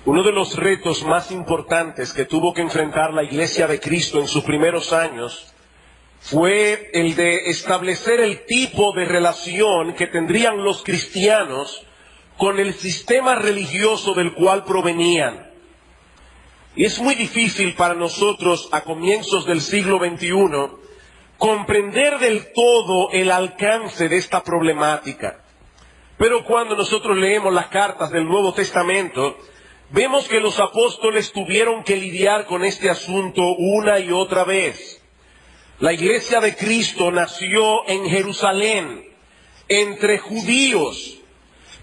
Uno de los retos más importantes que tuvo que enfrentar la Iglesia de Cristo en sus primeros años fue el de establecer el tipo de relación que tendrían los cristianos con el sistema religioso del cual provenían. Y es muy difícil para nosotros, a comienzos del siglo XXI, comprender del todo el alcance de esta problemática. Pero cuando nosotros leemos las cartas del Nuevo Testamento, vemos que los apóstoles tuvieron que lidiar con este asunto una y otra vez. La Iglesia de Cristo nació en Jerusalén, entre judíos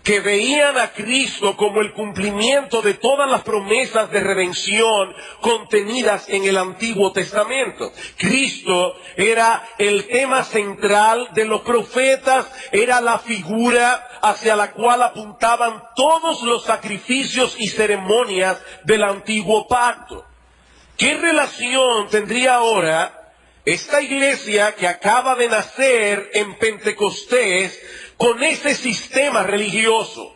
que veían a Cristo como el cumplimiento de todas las promesas de redención contenidas en el Antiguo Testamento. Cristo era el tema central de los profetas, era la figura hacia la cual apuntaban todos los sacrificios y ceremonias del Antiguo Pacto. ¿Qué relación tendría ahora esta iglesia que acaba de nacer en Pentecostés con ese sistema religioso?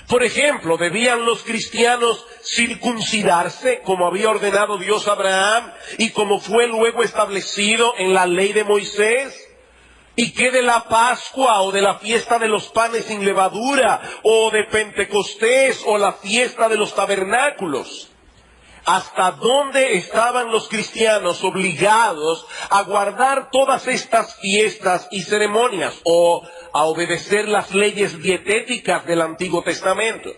Por ejemplo, ¿debían los cristianos circuncidarse como había ordenado Dios a Abraham y como fue luego establecido en la ley de Moisés? ¿Y qué de la Pascua o de la fiesta de los panes sin levadura o de Pentecostés o la fiesta de los tabernáculos? ¿Hasta dónde estaban los cristianos obligados a guardar todas estas fiestas y ceremonias o a obedecer las leyes dietéticas del Antiguo Testamento?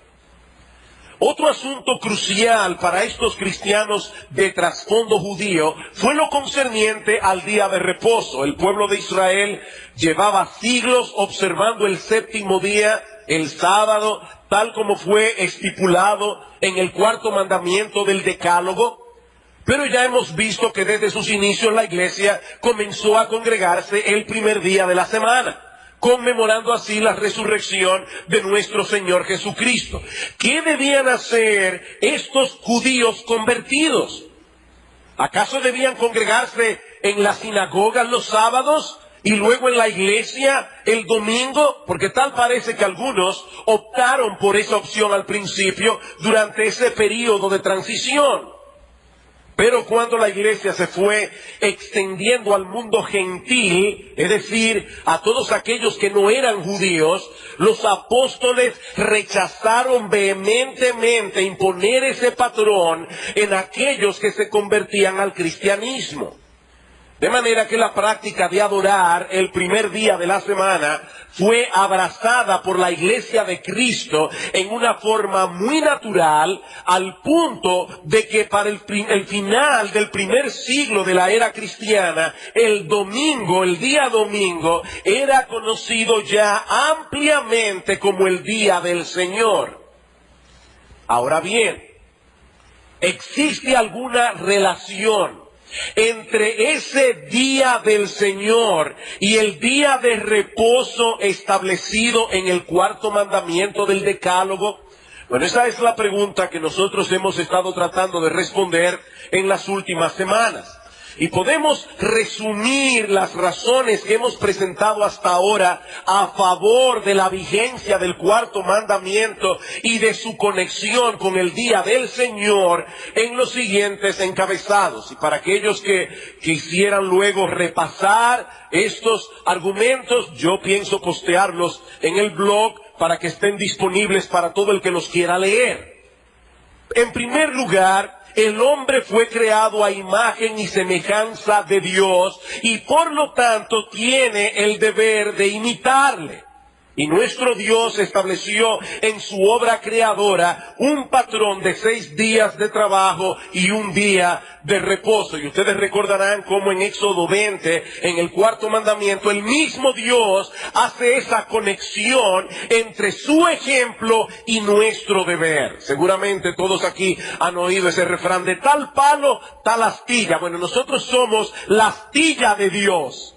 Otro asunto crucial para estos cristianos de trasfondo judío fue lo concerniente al día de reposo. El pueblo de Israel llevaba siglos observando el séptimo día, el sábado, tal como fue estipulado en el cuarto mandamiento del Decálogo. Pero ya hemos visto que desde sus inicios la iglesia comenzó a congregarse el primer día de la semana, conmemorando así la resurrección de nuestro Señor Jesucristo. ¿Qué debían hacer estos judíos convertidos? ¿Acaso debían congregarse en las sinagogas los sábados y luego en la iglesia el domingo? Porque tal parece que algunos optaron por esa opción al principio durante ese periodo de transición. Pero cuando la iglesia se fue extendiendo al mundo gentil, es decir, a todos aquellos que no eran judíos, los apóstoles rechazaron vehementemente imponer ese patrón en aquellos que se convertían al cristianismo. De manera que la práctica de adorar el primer día de la semana fue abrazada por la Iglesia de Cristo en una forma muy natural, al punto de que para el final del primer siglo de la era cristiana, el domingo, el día domingo, era conocido ya ampliamente como el Día del Señor. Ahora bien, ¿existe alguna relación entre ese día del Señor y el día de reposo establecido en el cuarto mandamiento del Decálogo? Bueno, esa es la pregunta que nosotros hemos estado tratando de responder en las últimas semanas. Y podemos resumir las razones que hemos presentado hasta ahora a favor de la vigencia del cuarto mandamiento y de su conexión con el día del Señor en los siguientes encabezados. Y para aquellos que quisieran luego repasar estos argumentos, yo pienso postearlos en el blog para que estén disponibles para todo el que los quiera leer. En primer lugar, el hombre fue creado a imagen y semejanza de Dios y por lo tanto tiene el deber de imitarle. Y nuestro Dios estableció en su obra creadora un patrón de 6 días de trabajo y un día de reposo. Y ustedes recordarán cómo en Éxodo 20, en el cuarto mandamiento, el mismo Dios hace esa conexión entre su ejemplo y nuestro deber. Seguramente todos aquí han oído ese refrán de tal palo, tal astilla. Bueno, nosotros somos la astilla de Dios.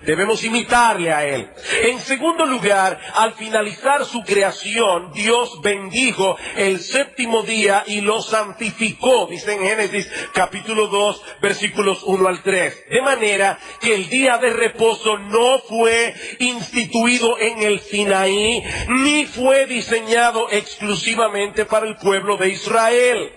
Debemos imitarle a Él. En segundo lugar, al finalizar su creación, Dios bendijo el séptimo día y lo santificó, dice en Génesis capítulo 2, versículos 1 al 3. De manera que el día de reposo no fue instituido en el Sinaí, ni fue diseñado exclusivamente para el pueblo de Israel.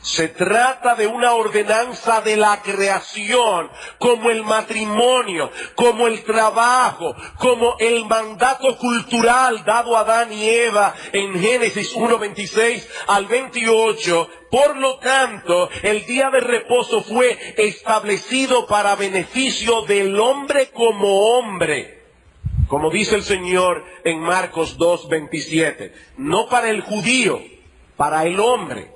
Se trata de una ordenanza de la creación, como el matrimonio, como el trabajo, como el mandato cultural dado a Adán y Eva en Génesis 1:26 al 28. Por lo tanto, el día de reposo fue establecido para beneficio del hombre como hombre. Como dice el Señor en Marcos 2:27, no para el judío, para el hombre.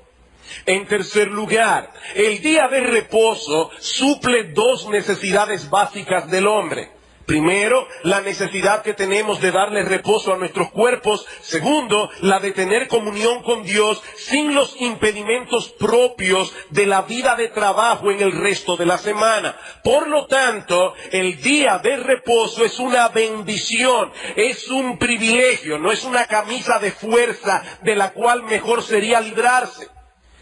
En tercer lugar, el día de reposo suple dos necesidades básicas del hombre. Primero, la necesidad que tenemos de darle reposo a nuestros cuerpos. Segundo, la de tener comunión con Dios sin los impedimentos propios de la vida de trabajo en el resto de la semana. Por lo tanto, el día de reposo es una bendición, es un privilegio, no es una camisa de fuerza de la cual mejor sería librarse.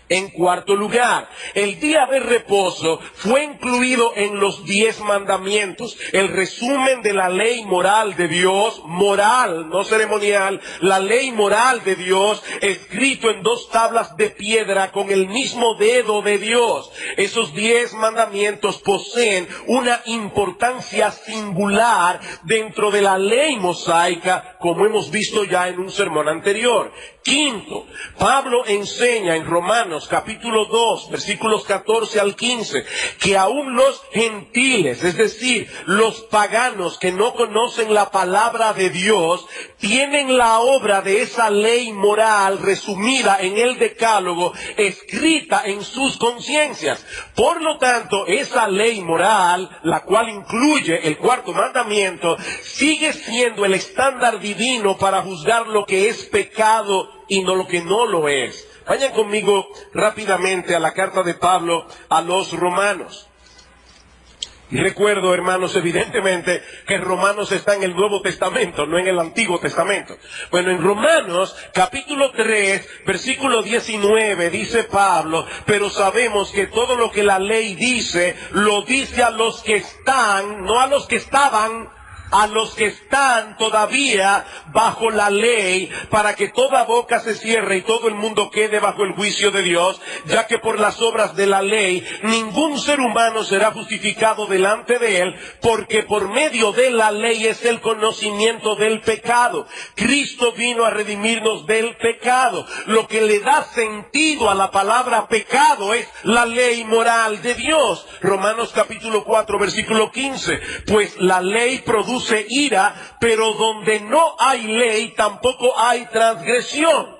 En cuarto lugar, el día de reposo fue incluido en los 10 mandamientos, el resumen de la ley moral de Dios, moral, no ceremonial, la ley moral de Dios, escrito en 2 tablas de piedra con el mismo dedo de Dios. Esos 10 mandamientos poseen una importancia singular dentro de la ley mosaica, como hemos visto ya en un sermón anterior. Quinto, Pablo enseña en Romanos capítulo 2, versículos 14 al 15, que aún los gentiles, es decir, los paganos que no conocen la palabra de Dios, tienen la obra de esa ley moral resumida en el Decálogo, escrita en sus conciencias. Por lo tanto, esa ley moral, la cual incluye el cuarto mandamiento, sigue siendo el estándar divino para juzgar lo que es pecado y no lo que no lo es. Vayan conmigo rápidamente a la carta de Pablo a los Romanos. Y recuerdo, hermanos, evidentemente que Romanos está en el Nuevo Testamento, no en el Antiguo Testamento. Bueno, en Romanos capítulo 3, versículo 19, dice Pablo, pero sabemos que todo lo que la ley dice, lo dice a los que están, no a los que estaban, a los que están todavía bajo la ley, para que toda boca se cierre y todo el mundo quede bajo el juicio de Dios, ya que por las obras de la ley ningún ser humano será justificado delante de él, porque por medio de la ley es el conocimiento del pecado. Cristo vino a redimirnos del pecado. Lo que le da sentido a la palabra pecado es la ley moral de Dios. Romanos capítulo 4, versículo 15, pues la ley produce ira, pero donde no hay ley tampoco hay transgresión.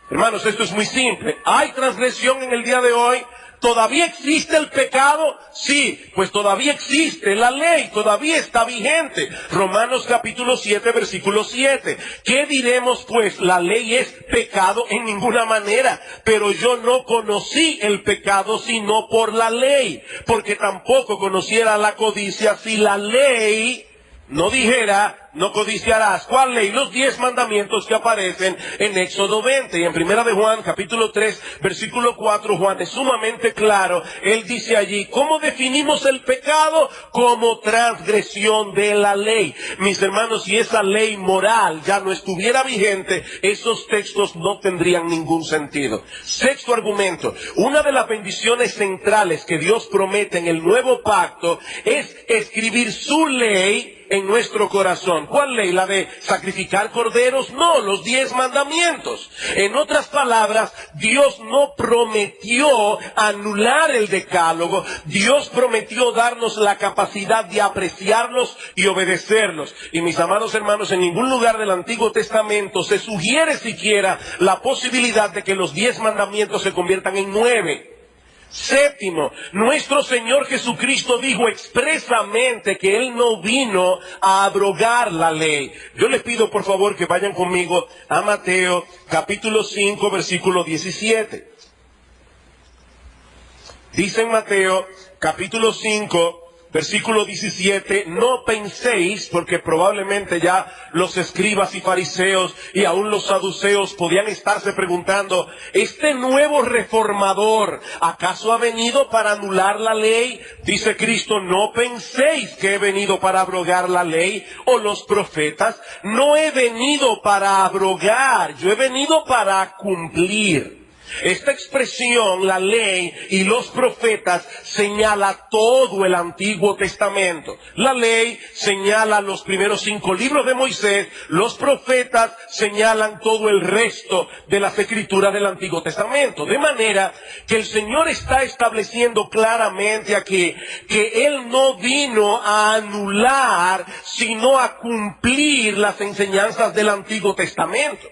Hermanos, esto es muy simple. ¿Hay transgresión en el día de hoy? ¿Todavía existe el pecado? Sí, pues todavía existe la ley, todavía está vigente. Romanos capítulo 7, versículo 7. ¿Qué diremos pues? La ley es pecado en ninguna manera, pero yo no conocí el pecado sino por la ley, porque tampoco conociera la codicia si la ley no dijera, no codiciarás. ¿Cuál ley? Los 10 mandamientos que aparecen en Éxodo 20. Y en Primera de Juan, capítulo 3, versículo 4, Juan es sumamente claro. Él dice allí, ¿cómo definimos el pecado? Como transgresión de la ley. Mis hermanos, si esa ley moral ya no estuviera vigente, esos textos no tendrían ningún sentido. Sexto argumento. Una de las bendiciones centrales que Dios promete en el nuevo pacto es escribir su ley en nuestro corazón. ¿Cuál ley? ¿La de sacrificar corderos? No, los 10 mandamientos. En otras palabras, Dios no prometió anular el decálogo. Dios prometió darnos la capacidad de apreciarlos y obedecerlos. Y mis amados hermanos, en ningún lugar del Antiguo Testamento se sugiere siquiera la posibilidad de que los 10 mandamientos se conviertan en 9. Séptimo, nuestro Señor Jesucristo dijo expresamente que Él no vino a abrogar la ley. Yo les pido por favor que vayan conmigo a Mateo capítulo 5 versículo 17. Dice en Mateo capítulo 5 Versículo 17, no penséis, porque probablemente ya los escribas y fariseos y aún los saduceos podían estarse preguntando, ¿este nuevo reformador acaso ha venido para anular la ley? Dice Cristo, no penséis que he venido para abrogar la ley o los profetas. No he venido para abrogar, yo he venido para cumplir. Esta expresión, la ley y los profetas, señala todo el Antiguo Testamento. La ley señala los primeros 5 libros de Moisés, los profetas señalan todo el resto de las escrituras del Antiguo Testamento. De manera que el Señor está estableciendo claramente aquí que Él no vino a anular, sino a cumplir las enseñanzas del Antiguo Testamento.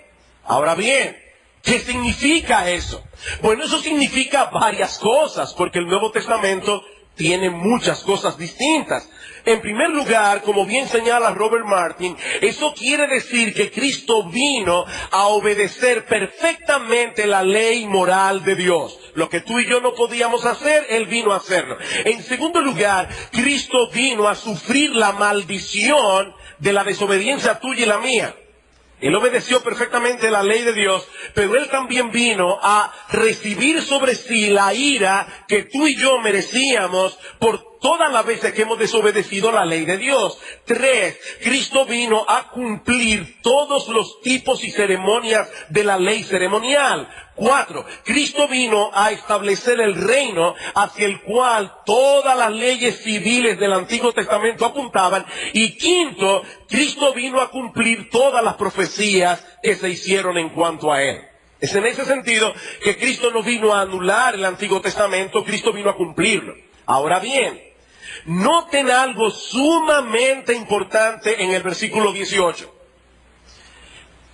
Ahora bien, ¿qué significa eso? Bueno, eso significa varias cosas, porque el Nuevo Testamento tiene muchas cosas distintas. En primer lugar, como bien señala Robert Martin, eso quiere decir que Cristo vino a obedecer perfectamente la ley moral de Dios. Lo que tú y yo no podíamos hacer, Él vino a hacerlo. En segundo lugar, Cristo vino a sufrir la maldición de la desobediencia tuya y la mía. Él obedeció perfectamente la ley de Dios, pero Él también vino a recibir sobre sí la ira que tú y yo merecíamos por todas las veces que hemos desobedecido la ley de Dios. 3, Cristo vino a cumplir todos los tipos y ceremonias de la ley ceremonial. 4, Cristo vino a establecer el reino hacia el cual todas las leyes civiles del Antiguo Testamento apuntaban. Y 5, Cristo vino a cumplir todas las profecías que se hicieron en cuanto a Él. Es en ese sentido que Cristo no vino a anular el Antiguo Testamento, Cristo vino a cumplirlo. Ahora bien, noten algo sumamente importante en el versículo 18.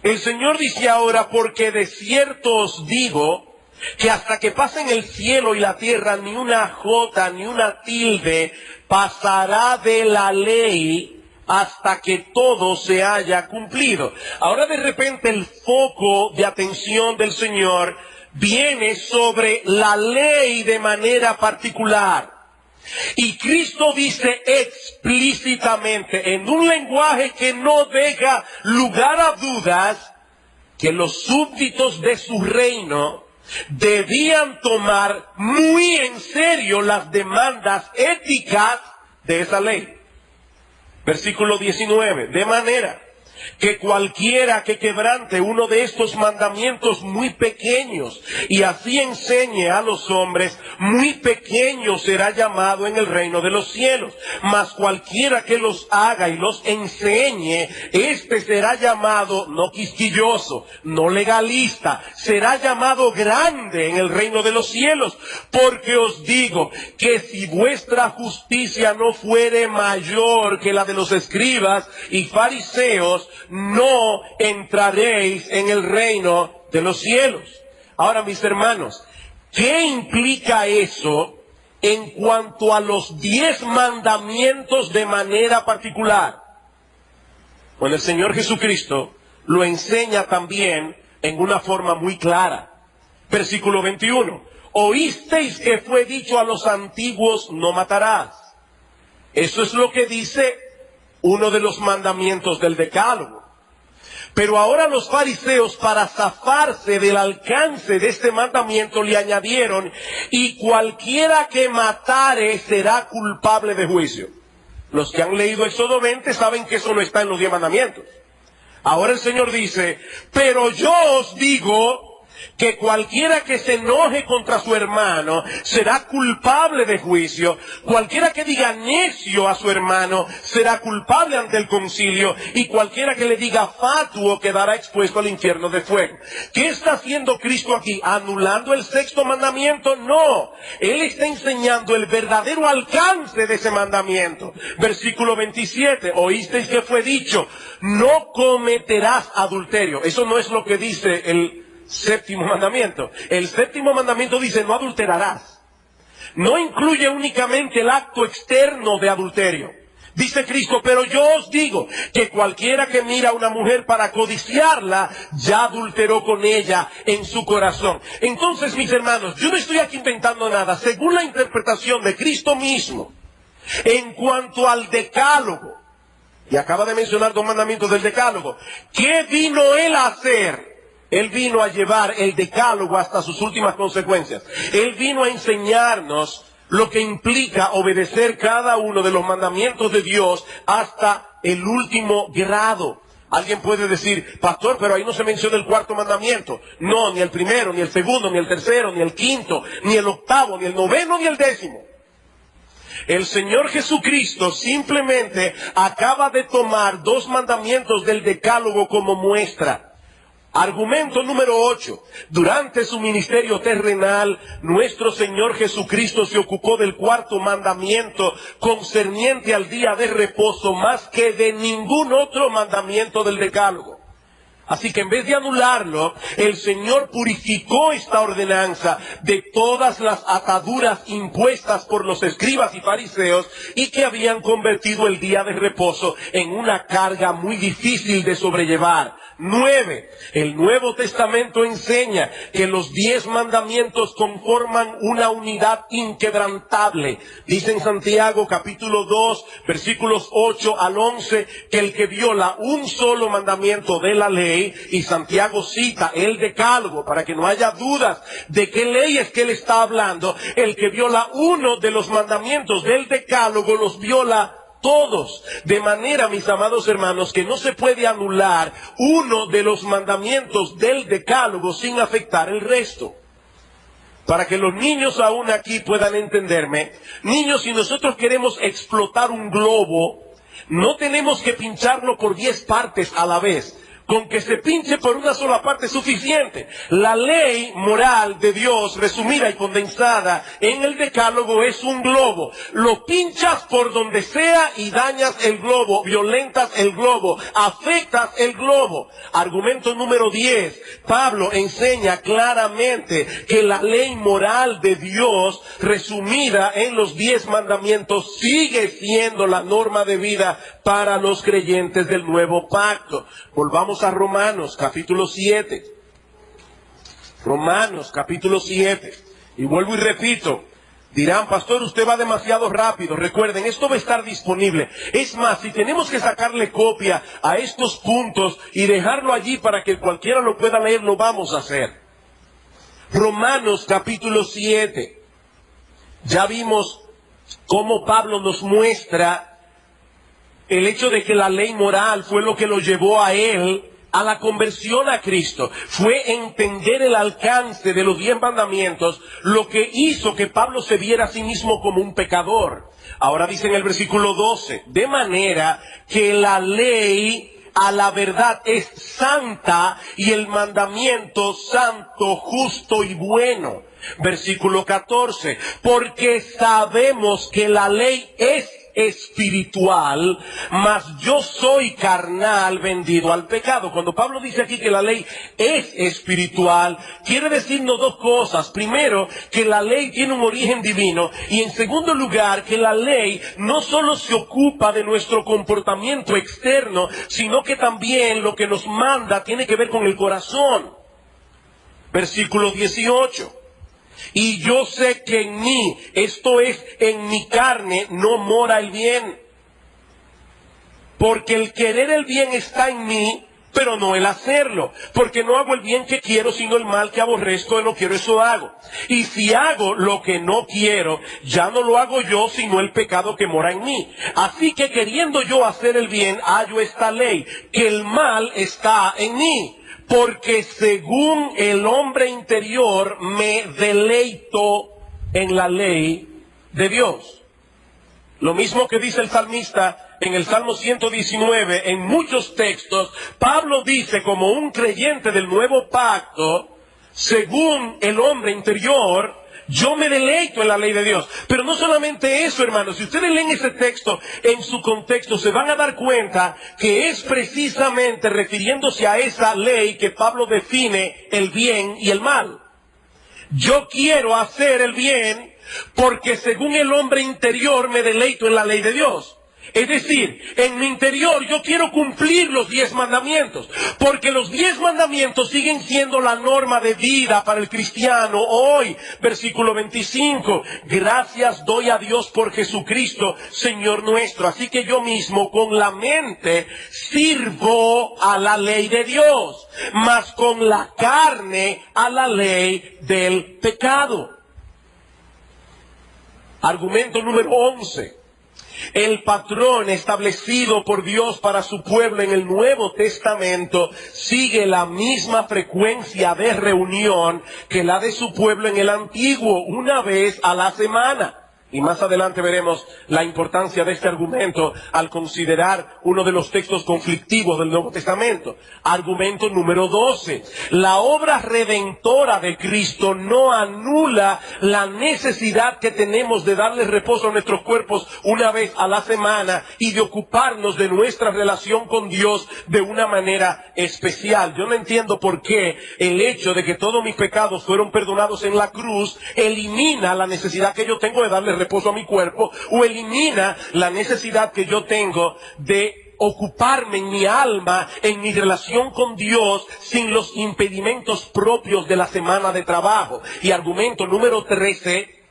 El Señor dice ahora, porque de cierto os digo, que hasta que pasen el cielo y la tierra, ni una jota, ni una tilde pasará de la ley hasta que todo se haya cumplido. Ahora de repente el foco de atención del Señor viene sobre la ley de manera particular. Y Cristo dice explícitamente, en un lenguaje que no deja lugar a dudas, que los súbditos de su reino debían tomar muy en serio las demandas éticas de esa ley. Versículo 19, de manera que cualquiera que quebrante uno de estos mandamientos muy pequeños y así enseñe a los hombres, muy pequeño será llamado en el reino de los cielos. Mas cualquiera que los haga y los enseñe, este será llamado, no quisquilloso, no legalista, será llamado grande en el reino de los cielos. Porque os digo que si vuestra justicia no fuere mayor que la de los escribas y fariseos, no entraréis en el reino de los cielos. Ahora, mis hermanos, ¿qué implica eso en cuanto a los 10 mandamientos de manera particular? Bueno, el Señor Jesucristo lo enseña también en una forma muy clara. Versículo 21. Oísteis que fue dicho a los antiguos, no matarás. Eso es lo que dice uno de los mandamientos del Decálogo. Pero ahora los fariseos, para zafarse del alcance de este mandamiento, le añadieron, y cualquiera que matare será culpable de juicio. Los que han leído Éxodo 20 saben que eso no está en los 10 mandamientos. Ahora el Señor dice, pero yo os digo que cualquiera que se enoje contra su hermano será culpable de juicio. Cualquiera que diga necio a su hermano será culpable ante el concilio, y cualquiera que le diga fatuo quedará expuesto al infierno de fuego. ¿Qué está haciendo Cristo aquí? ¿Anulando el 6º mandamiento? No. Él está enseñando el verdadero alcance de ese mandamiento. Versículo 27. Oísteis que fue dicho, no cometerás adulterio. Eso no es lo que dice el 7º mandamiento. El 7º mandamiento dice, no adulterarás. No incluye únicamente el acto externo de adulterio. Dice Cristo, pero yo os digo que cualquiera que mira a una mujer para codiciarla, ya adulteró con ella en su corazón. Entonces, mis hermanos, yo no estoy aquí inventando nada. Según la interpretación de Cristo mismo, En cuanto al decálogo, y acaba de mencionar 2 mandamientos del decálogo, ¿qué vino él a hacer? Él vino a llevar el decálogo hasta sus últimas consecuencias. Él vino a enseñarnos lo que implica obedecer cada uno de los mandamientos de Dios hasta el último grado. Alguien puede decir, pastor, pero ahí no se menciona el 4º mandamiento. No, ni el primero, ni el segundo, ni el tercero, ni el quinto, ni el 8º, ni el 9º, ni el 10º. El Señor Jesucristo simplemente acaba de tomar 2 mandamientos del decálogo como muestra. Argumento número 8. Durante su ministerio terrenal, nuestro Señor Jesucristo se ocupó del 4º mandamiento concerniente al día de reposo más que de ningún otro mandamiento del decálogo. Así que en vez de anularlo, el Señor purificó esta ordenanza de todas las ataduras impuestas por los escribas y fariseos y que habían convertido el día de reposo en una carga muy difícil de sobrellevar. 9. El Nuevo Testamento enseña que los 10 mandamientos conforman una unidad inquebrantable. Dice en Santiago capítulo 2, versículos 8 al 11, que el que viola un solo mandamiento de la ley, y Santiago cita el decálogo para que no haya dudas de qué ley es que él está hablando, el que viola uno de los mandamientos del decálogo los viola todos, de manera, mis amados hermanos, que no se puede anular uno de los mandamientos del decálogo sin afectar el resto. Para que los niños aún aquí puedan entenderme, niños, si nosotros queremos explotar un globo, no tenemos que pincharlo por 10 partes a la vez. Con que se pinche por una sola parte es suficiente. La ley moral de Dios, resumida y condensada en el decálogo, es un globo. Lo pinchas por donde sea y dañas el globo, violentas el globo, afectas el globo. Argumento número 10. Pablo enseña claramente que la ley moral de Dios, resumida en los 10 mandamientos, sigue siendo la norma de vida para los creyentes del nuevo pacto. Volvamos a Romanos capítulo 7. Romanos capítulo 7. Y vuelvo y repito, dirán, pastor, usted va demasiado rápido. Recuerden, esto va a estar disponible. Es más, si tenemos que sacarle copia a estos puntos y dejarlo allí para que cualquiera lo pueda leer, lo vamos a hacer. Romanos capítulo 7. Ya vimos cómo Pablo nos muestra el hecho de que la ley moral fue lo que lo llevó a él a la conversión a Cristo. Fue entender el alcance de los 10 mandamientos lo que hizo que Pablo se viera a sí mismo como un pecador. Ahora dice en el versículo 12, de manera que la ley a la verdad es santa y el mandamiento santo, justo y bueno. Versículo 14, porque sabemos que la ley es espiritual, mas yo soy carnal, vendido al pecado. Cuando Pablo dice aquí que la ley es espiritual, quiere decirnos 2 cosas. Primero, que la ley tiene un origen divino, y en segundo lugar, que la ley no solo se ocupa de nuestro comportamiento externo, sino que también lo que nos manda tiene que ver con el corazón. Versículo 18. Y yo sé que en mí, esto es, en mi carne, no mora el bien. Porque el querer el bien está en mí, pero no el hacerlo. Porque no hago el bien que quiero, sino el mal que aborrezco, de no quiero, eso hago. Y si hago lo que no quiero, ya no lo hago yo, sino el pecado que mora en mí. Así que queriendo yo hacer el bien, hallo esta ley, que el mal está en mí. Porque según el hombre interior me deleito en la ley de Dios. Lo mismo que dice el salmista en el Salmo 119, en muchos textos, Pablo dice como un creyente del nuevo pacto, según el hombre interior, yo me deleito en la ley de Dios. Pero no solamente eso, hermanos. Si ustedes leen ese texto en su contexto, se van a dar cuenta que es precisamente refiriéndose a esa ley que Pablo define el bien y el mal. Yo quiero hacer el bien porque según el hombre interior me deleito en la ley de Dios. Es decir, en mi interior yo quiero cumplir los 10 mandamientos, porque los 10 mandamientos siguen siendo la norma de vida para el cristiano hoy. Versículo 25, gracias doy a Dios por Jesucristo, Señor nuestro. Así que yo mismo con la mente sirvo a la ley de Dios, mas con la carne a la ley del pecado. Argumento número 11. El patrón establecido por Dios para su pueblo en el Nuevo Testamento sigue la misma frecuencia de reunión que la de su pueblo en el Antiguo, una vez a la semana. Y más adelante veremos la importancia de este argumento al considerar uno de los textos conflictivos del Nuevo Testamento. Argumento número 12. La obra redentora de Cristo no anula la necesidad que tenemos de darle reposo a nuestros cuerpos una vez a la semana y de ocuparnos de nuestra relación con Dios de una manera especial. Yo no entiendo por qué el hecho de que todos mis pecados fueron perdonados en la cruz elimina la necesidad que yo tengo de darle reposo a mi cuerpo, o elimina la necesidad que yo tengo de ocuparme en mi alma, en mi relación con Dios, sin los impedimentos propios de la semana de trabajo. Y argumento número 13,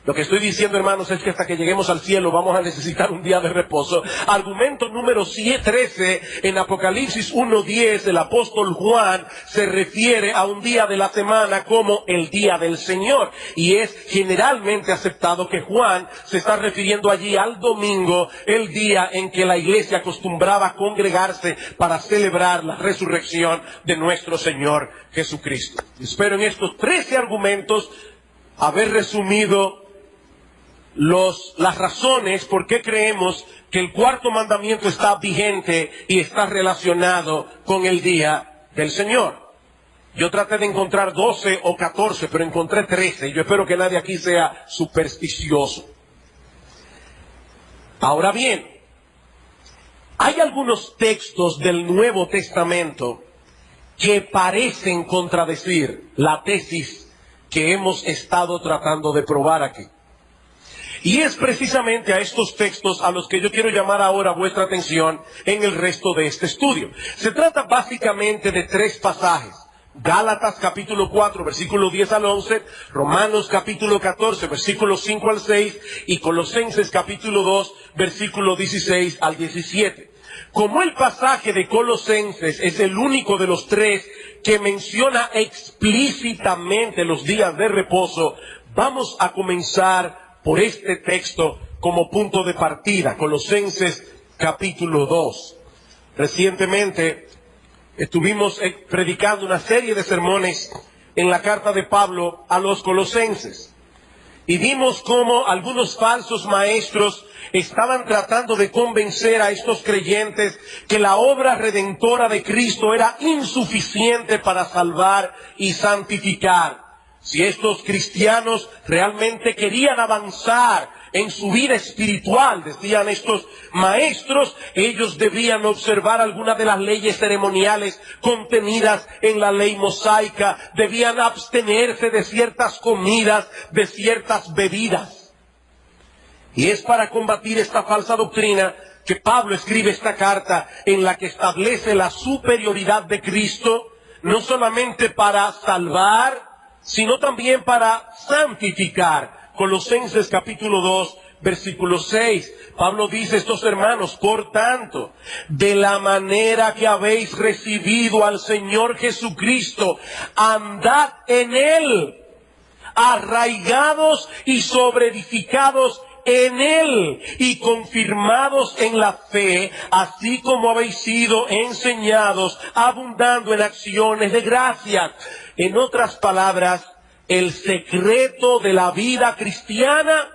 lo que estoy diciendo, hermanos, es que hasta que lleguemos al cielo vamos a necesitar un día de reposo. Argumento número 13, en Apocalipsis 1:10, el apóstol Juan se refiere a un día de la semana como el día del Señor. Y es generalmente aceptado que Juan se está refiriendo allí al domingo, el día en que la iglesia acostumbraba a congregarse para celebrar la resurrección de nuestro Señor Jesucristo. Espero en estos 13 argumentos haber resumido las razones por qué creemos que el cuarto mandamiento está vigente y está relacionado con el día del Señor. Yo traté de encontrar 12 o 14, pero encontré 13. Yo espero que nadie aquí sea supersticioso. Ahora bien, hay algunos textos del Nuevo Testamento que parecen contradecir la tesis que hemos estado tratando de probar aquí. Y es precisamente a estos textos a los que yo quiero llamar ahora vuestra atención en el resto de este estudio. Se trata básicamente de 3 pasajes. Gálatas capítulo 4, versículo 10 al 11, Romanos capítulo 14, versículos 5 al 6, y Colosenses capítulo 2, versículo 16 al 17. Como el pasaje de Colosenses es el único de los 3 que menciona explícitamente los días de reposo, vamos a comenzar por este texto como punto de partida, Colosenses capítulo 2. Recientemente estuvimos predicando una serie de sermones en la carta de Pablo a los colosenses. Y vimos cómo algunos falsos maestros estaban tratando de convencer a estos creyentes que la obra redentora de Cristo era insuficiente para salvar y santificar. Si estos cristianos realmente querían avanzar en su vida espiritual, decían estos maestros, ellos debían observar algunas de las leyes ceremoniales contenidas en la ley mosaica, debían abstenerse de ciertas comidas, de ciertas bebidas. Y es para combatir esta falsa doctrina que Pablo escribe esta carta en la que establece la superioridad de Cristo, no solamente para salvar, sino también para santificar. Colosenses capítulo 2, versículo 6. Pablo dice, estos hermanos, por tanto, de la manera que habéis recibido al Señor Jesucristo, andad en Él, arraigados y sobreedificados en Él y confirmados en la fe, así como habéis sido enseñados, abundando en acciones de gracias. En otras palabras, el secreto de la vida cristiana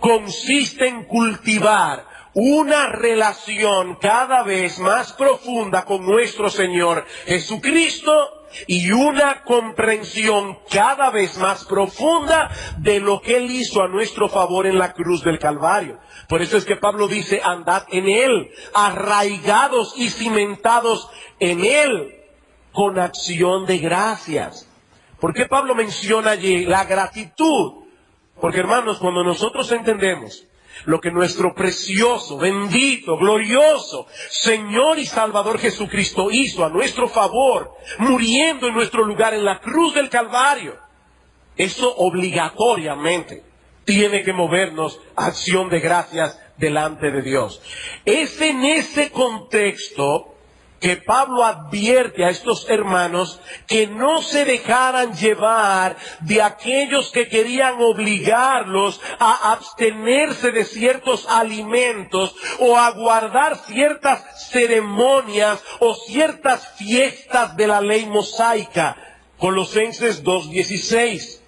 consiste en cultivar una relación cada vez más profunda con nuestro Señor Jesucristo y una comprensión cada vez más profunda de lo que Él hizo a nuestro favor en la cruz del Calvario. Por eso es que Pablo dice, andad en Él, arraigados y cimentados en Él, con acción de gracias. ¿Por qué Pablo menciona allí la gratitud? Porque, hermanos, cuando nosotros entendemos lo que nuestro precioso, bendito, glorioso Señor y Salvador Jesucristo hizo a nuestro favor, muriendo en nuestro lugar en la cruz del Calvario, eso obligatoriamente tiene que movernos a acción de gracias delante de Dios. Es en ese contexto que Pablo advierte a estos hermanos que no se dejaran llevar de aquellos que querían obligarlos a abstenerse de ciertos alimentos o a guardar ciertas ceremonias o ciertas fiestas de la ley mosaica. Colosenses 2:16.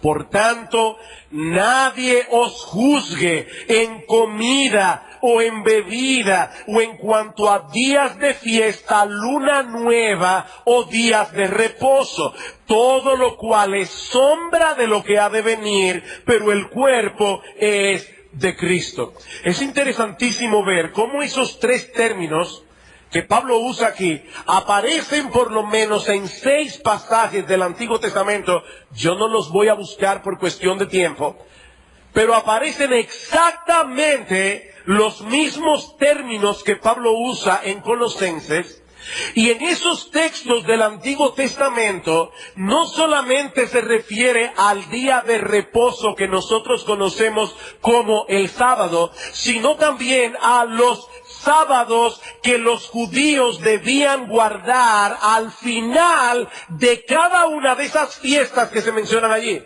Por tanto, nadie os juzgue en comida o en bebida o en cuanto a días de fiesta, luna nueva o días de reposo, todo lo cual es sombra de lo que ha de venir, pero el cuerpo es de Cristo. Es interesantísimo ver cómo esos tres términos que Pablo usa aquí aparecen por lo menos en 6 pasajes del Antiguo Testamento. Yo no los voy a buscar por cuestión de tiempo, pero aparecen exactamente los mismos términos que Pablo usa en Colosenses. Y en esos textos del Antiguo Testamento no solamente se refiere al día de reposo que nosotros conocemos como el sábado, sino también a los sábados que los judíos debían guardar al final de cada una de esas fiestas que se mencionan allí.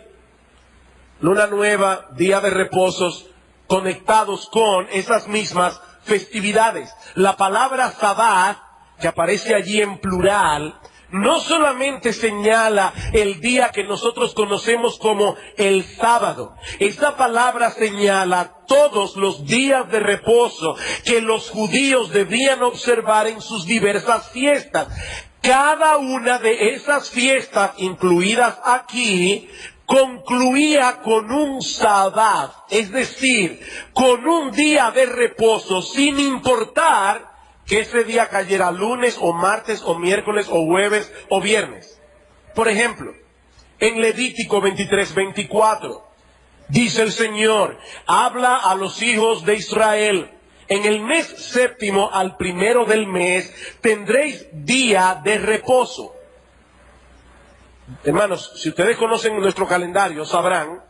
Luna nueva, día de reposos, conectados con esas mismas festividades. La palabra sabbat, que aparece allí en plural, no solamente señala el día que nosotros conocemos como el sábado. Esta palabra señala todos los días de reposo que los judíos debían observar en sus diversas fiestas. Cada una de esas fiestas incluidas aquí concluía con un sabbat, es decir, con un día de reposo, sin importar que ese día cayera lunes o martes o miércoles o jueves o viernes. Por ejemplo, en Levítico 23:24, dice el Señor, habla a los hijos de Israel, en el mes séptimo al primero del mes tendréis día de reposo. Hermanos, si ustedes conocen nuestro calendario, sabrán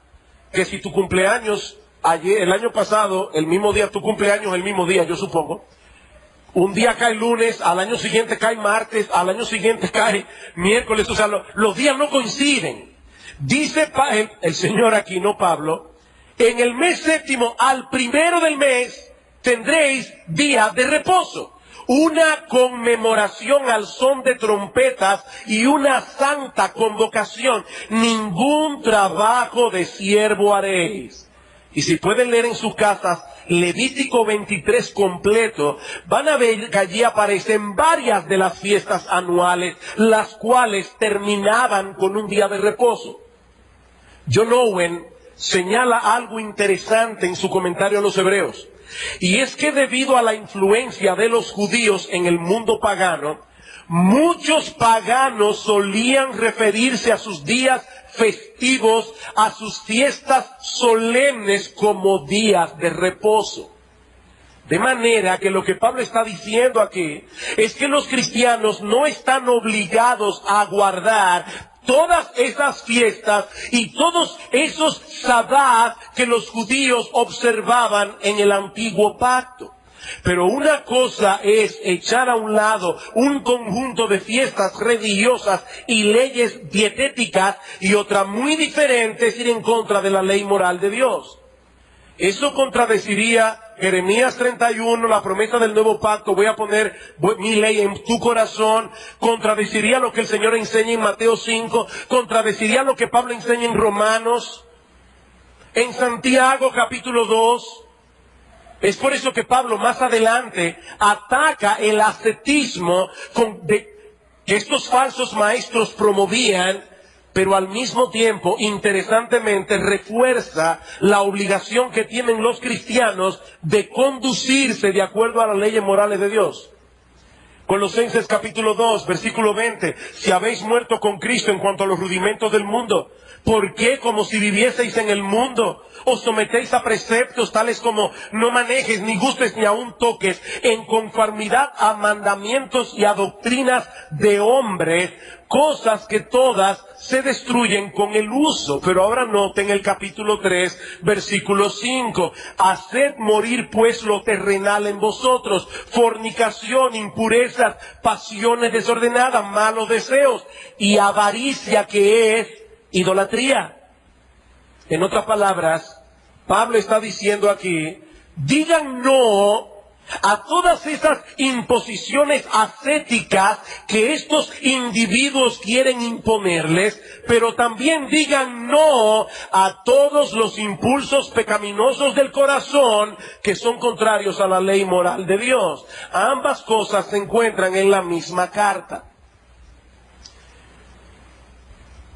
que si tu cumpleaños, el año pasado, el mismo día, tu cumpleaños el mismo día, yo supongo, un día cae lunes, al año siguiente cae martes, al año siguiente cae miércoles, o sea, los días no coinciden. Dice el Señor aquí, no Pablo, en el mes séptimo al primero del mes tendréis día de reposo. Una conmemoración al son de trompetas y una santa convocación. Ningún trabajo de siervo haréis. Y si pueden leer en sus casas Levítico 23 completo, van a ver que allí aparecen varias de las fiestas anuales, las cuales terminaban con un día de reposo. John Owen señala algo interesante en su comentario a los Hebreos. Y es que debido a la influencia de los judíos en el mundo pagano, muchos paganos solían referirse a sus días festivos, a sus fiestas solemnes como días de reposo. De manera que lo que Pablo está diciendo aquí es que los cristianos no están obligados a guardar todas esas fiestas y todos esos sabbat que los judíos observaban en el antiguo pacto. Pero una cosa es echar a un lado un conjunto de fiestas religiosas y leyes dietéticas, y otra muy diferente es ir en contra de la ley moral de Dios. Eso contradeciría Jeremías 31, la promesa del nuevo pacto, voy a poner mi ley en tu corazón, contradeciría lo que el Señor enseña en Mateo 5, contradeciría lo que Pablo enseña en Romanos, en Santiago capítulo 2. Es por eso que Pablo más adelante ataca el ascetismo que estos falsos maestros promovían, pero al mismo tiempo, interesantemente, refuerza la obligación que tienen los cristianos de conducirse de acuerdo a las leyes morales de Dios. Colosenses capítulo 2, versículo 20. Si habéis muerto con Cristo en cuanto a los rudimentos del mundo, ¿por qué, como si vivieseis en el mundo, os sometéis a preceptos tales como no manejes, ni gustes, ni aun toques, en conformidad a mandamientos y a doctrinas de hombres, cosas que todas se destruyen con el uso? Pero ahora noten el capítulo 3, versículo 5. Haced morir pues lo terrenal en vosotros: fornicación, impurezas, pasiones desordenadas, malos deseos y avaricia, que es idolatría. En otras palabras, Pablo está diciendo aquí: digan no a todas esas imposiciones ascéticas que estos individuos quieren imponerles, pero también digan no a todos los impulsos pecaminosos del corazón que son contrarios a la ley moral de Dios. Ambas cosas se encuentran en la misma carta.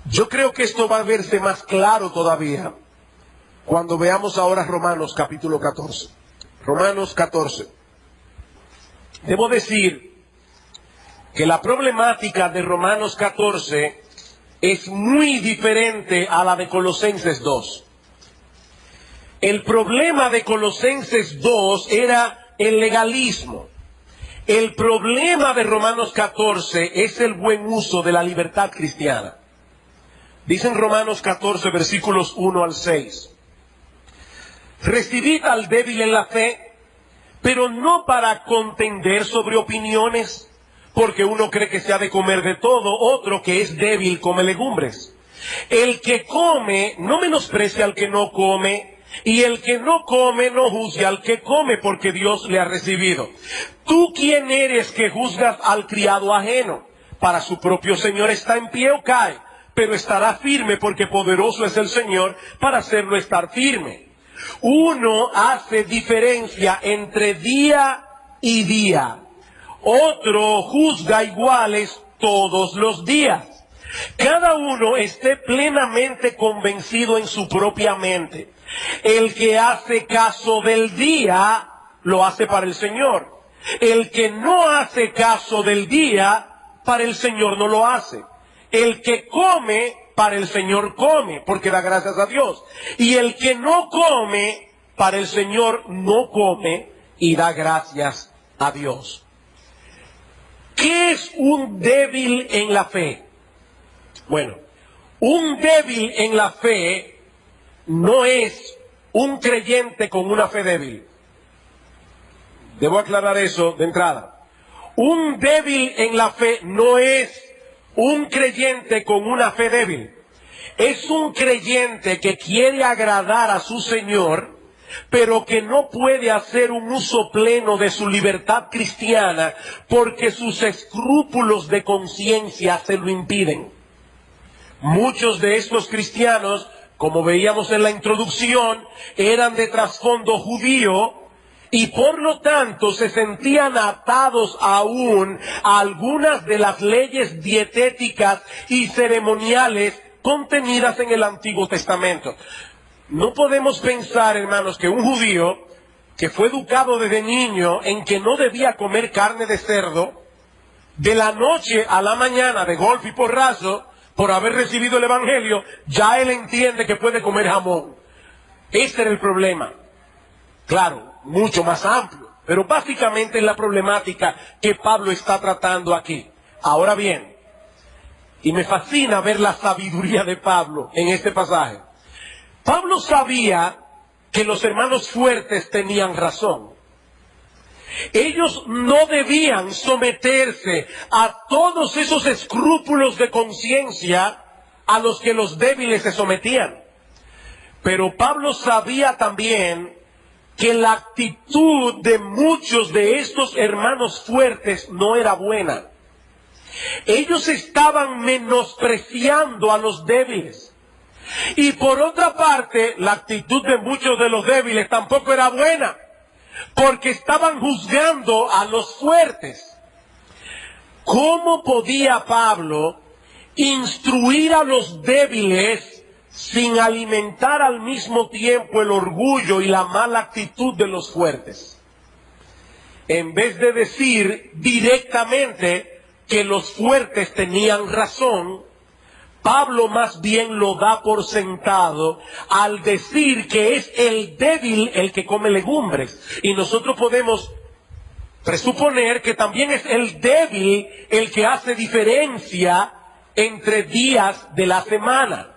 Yo creo que esto va a verse más claro todavía cuando veamos ahora Romanos capítulo 14. Romanos 14. Debo decir que la problemática de Romanos 14 es muy diferente a la de Colosenses 2. El problema de Colosenses 2 era el legalismo. El problema de Romanos 14 es el buen uso de la libertad cristiana. Dice en Romanos 14, versículos 1 al 6. Recibid al débil en la fe, pero no para contender sobre opiniones, porque uno cree que se ha de comer de todo, otro que es débil come legumbres. El que come no menosprecia al que no come, y el que no come no juzgue al que come, porque Dios le ha recibido. ¿Tú quién eres que juzgas al criado ajeno? Para su propio Señor está en pie o cae, pero estará firme, porque poderoso es el Señor para hacerlo estar firme. Uno hace diferencia entre día y día, otro juzga iguales todos los días. Cada uno esté plenamente convencido en su propia mente. El que hace caso del día, lo hace para el Señor. El que no hace caso del día, para el Señor no lo hace. El que come, para el Señor come, porque da gracias a Dios. Y el que no come, para el Señor no come y da gracias a Dios. ¿Qué es un débil en la fe? Bueno, un débil en la fe no es un creyente con una fe débil. Debo aclarar eso de entrada. Un débil en la fe no es un creyente con una fe débil. Es un creyente que quiere agradar a su Señor, pero que no puede hacer un uso pleno de su libertad cristiana porque sus escrúpulos de conciencia se lo impiden. Muchos de estos cristianos, como veíamos en la introducción, eran de trasfondo judío y por lo tanto se sentían atados aún a algunas de las leyes dietéticas y ceremoniales contenidas en el Antiguo Testamento. No podemos pensar, hermanos, que un judío que fue educado desde niño en que no debía comer carne de cerdo, de la noche a la mañana, de golpe y porrazo, por haber recibido el Evangelio, ya él entiende que puede comer jamón. Este era el problema. Claro, mucho más amplio, pero básicamente es la problemática que Pablo está tratando aquí. Ahora bien, y me fascina ver la sabiduría de Pablo en este pasaje. Pablo sabía que los hermanos fuertes tenían razón. Ellos no debían someterse a todos esos escrúpulos de conciencia a los que los débiles se sometían. Pero Pablo sabía también que la actitud de muchos de estos hermanos fuertes no era buena. Ellos estaban menospreciando a los débiles. Y por otra parte, la actitud de muchos de los débiles tampoco era buena, porque estaban juzgando a los fuertes. ¿Cómo podía Pablo instruir a los débiles sin alimentar al mismo tiempo el orgullo y la mala actitud de los fuertes? en vez de decir directamente que los fuertes tenían razón, Pablo más bien lo da por sentado al decir que es el débil el que come legumbres. Y nosotros podemos presuponer que también es el débil el que hace diferencia entre días de la semana.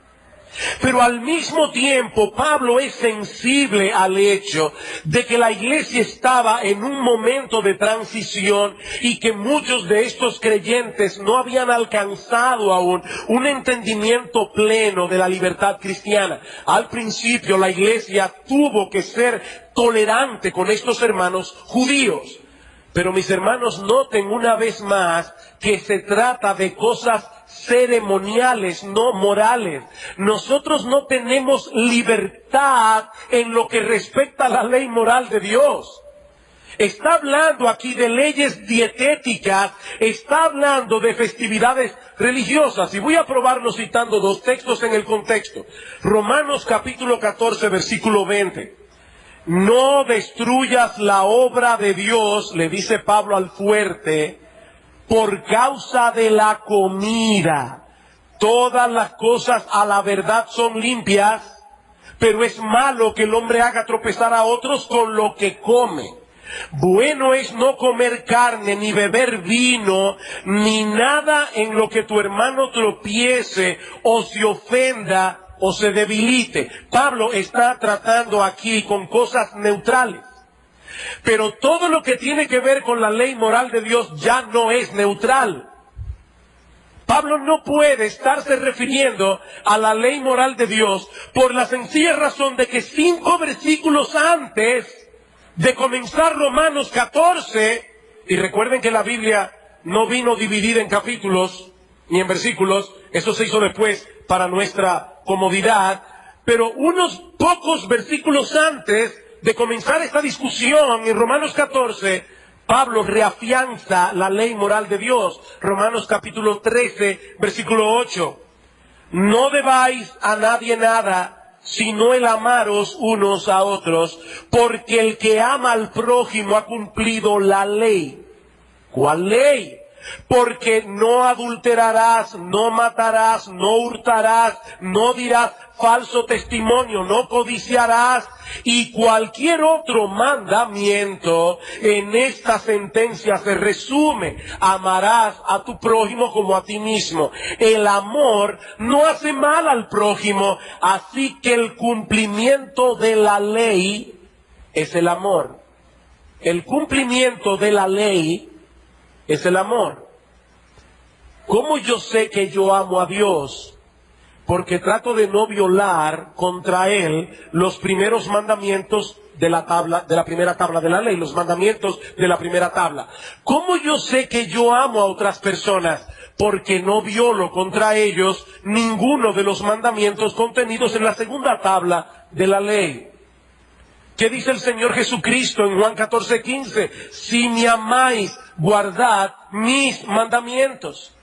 Pero al mismo tiempo, Pablo es sensible al hecho de que la iglesia estaba en un momento de transición y que muchos de estos creyentes no habían alcanzado aún un entendimiento pleno de la libertad cristiana. Al principio, la iglesia tuvo que ser tolerante con estos hermanos judíos. Pero mis hermanos, noten una vez más que se trata de cosas ceremoniales, no morales. Nosotros no tenemos libertad en lo que respecta a la ley moral de Dios. Está hablando aquí de leyes dietéticas, está hablando de festividades religiosas. Y voy a probarlo citando dos textos en el contexto. Romanos capítulo 14, versículo 20. No destruyas la obra de Dios, le dice Pablo al fuerte, por causa de la comida. Todas las cosas a la verdad son limpias, pero es malo que el hombre haga tropezar a otros con lo que come. Bueno es no comer carne, ni beber vino, ni nada en lo que tu hermano tropiece o se ofenda o se debilite. Pablo está tratando aquí con cosas neutrales. Pero todo lo que tiene que ver con la ley moral de Dios ya no es neutral. Pablo no puede estarse refiriendo a la ley moral de Dios por la sencilla razón de que 5 versículos antes de comenzar Romanos 14, y recuerden que la Biblia no vino dividida en capítulos ni en versículos, eso se hizo después para nuestra comodidad, pero unos pocos versículos antes de comenzar esta discusión en Romanos 14, Pablo reafianza la ley moral de Dios. Romanos capítulo 13, versículo 8. No debáis a nadie nada, sino el amaros unos a otros, porque el que ama al prójimo ha cumplido la ley. ¿Cuál ley? Porque no adulterarás, no matarás, no hurtarás, no dirás falso testimonio, no codiciarás, y cualquier otro mandamiento en esta sentencia se resume: amarás a tu prójimo como a ti mismo. El amor no hace mal al prójimo, así que el cumplimiento de la ley es el amor. El cumplimiento de la ley es el amor. ¿Cómo yo sé que yo amo a Dios? Porque trato de no violar contra Él los primeros mandamientos de la primera tabla de la ley, los mandamientos de la primera tabla. ¿Cómo yo sé que yo amo a otras personas? Porque no violo contra ellos ninguno de los mandamientos contenidos en la segunda tabla de la ley. ¿Qué dice el Señor Jesucristo en Juan 14:15? Si me amáis, guardad mis mandamientos.